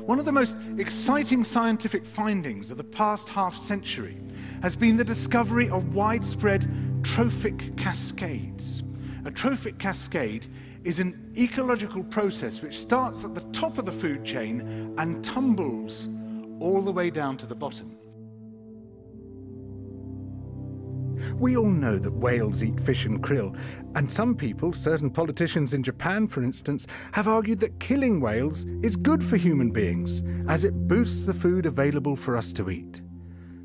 One of the most exciting scientific findings of the past half-century has been the discovery of widespread trophic cascades. A trophic cascade is an ecological process which starts at the top of the food chain and tumbles all the way down to the bottom. We all know that whales eat fish and krill, and some people, certain politicians in Japan for instance, have argued that killing whales is good for human beings, as it boosts the food available for us to eat.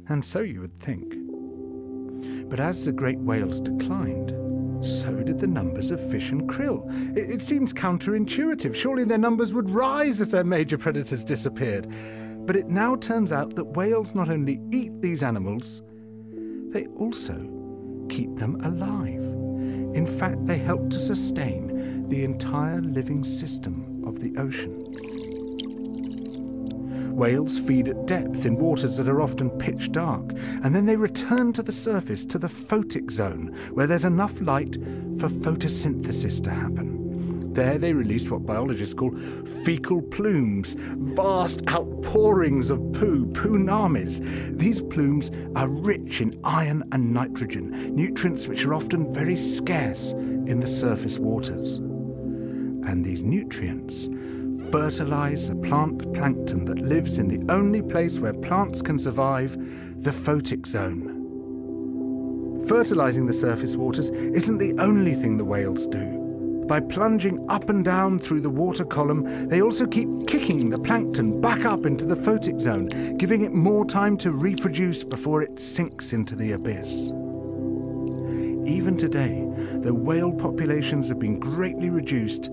And so you would think. But as the great whales declined, so did the numbers of fish and krill. It seems counterintuitive. Surely their numbers would rise as their major predators disappeared. But it now turns out that whales not only eat these animals, they also keep them alive. In fact, they help to sustain the entire living system of the ocean. Whales feed at depth in waters that are often pitch dark, and then they return to the surface, to the photic zone, where there's enough light for photosynthesis to happen. There they release what biologists call fecal plumes, vast outpourings of poo, poonamis. These plumes are rich in iron and nitrogen, nutrients which are often very scarce in the surface waters. And these nutrients fertilize the plant plankton that lives in the only place where plants can survive, the photic zone. Fertilizing the surface waters isn't the only thing the whales do. By plunging up and down through the water column, they also keep kicking the plankton back up into the photic zone, giving it more time to reproduce before it sinks into the abyss. Even today, though whale populations have been greatly reduced,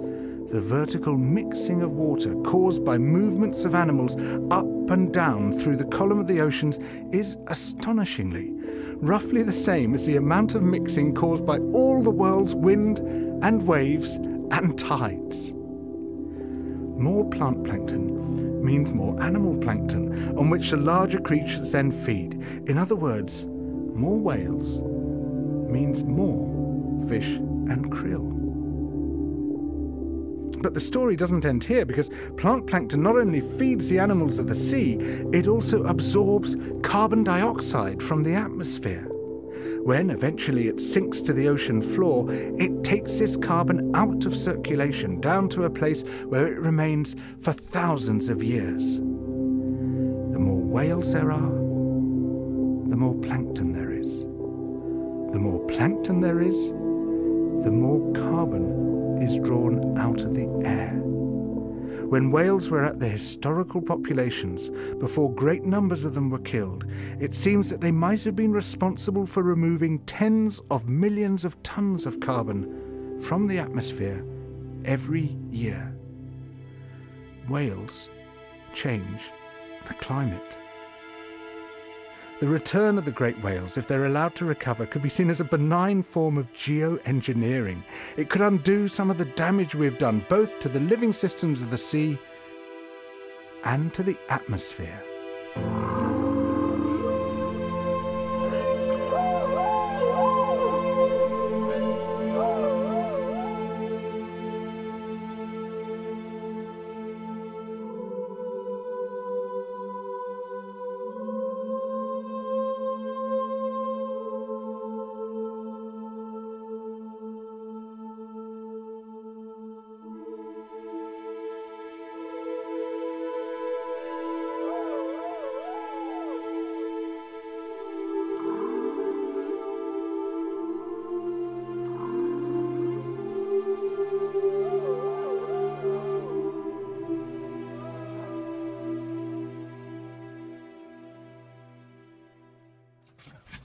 the vertical mixing of water caused by movements of animals up and down through the column of the oceans is astonishingly roughly the same as the amount of mixing caused by all the world's wind and waves and tides. More plant plankton means more animal plankton, on which the larger creatures then feed. In other words, more whales means more fish and krill. But the story doesn't end here, because plant plankton not only feeds the animals of the sea, it also absorbs carbon dioxide from the atmosphere. When eventually it sinks to the ocean floor, it takes this carbon out of circulation down to a place where it remains for thousands of years. The more whales there are, the more plankton there is. The more plankton there is, the more carbon is drawn out of the air. When whales were at their historical populations, before great numbers of them were killed, it seems that they might have been responsible for removing tens of millions of tons of carbon from the atmosphere every year. Whales change the climate. The return of the great whales, if they're allowed to recover, could be seen as a benign form of geoengineering. It could undo some of the damage we've done, both to the living systems of the sea and to the atmosphere.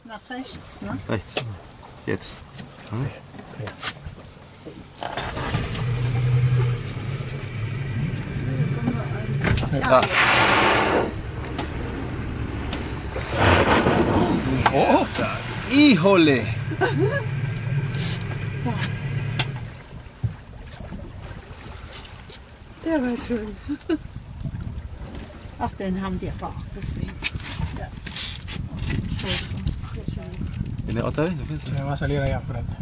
Nach rechts, ne? Rechts. Jetzt. Hm? Ja. Oh, híjole. Der war schön. Ach, den haben die aber auch gesehen. Ja. ¿Tiene otra vez? Se me va a salir allá pronto.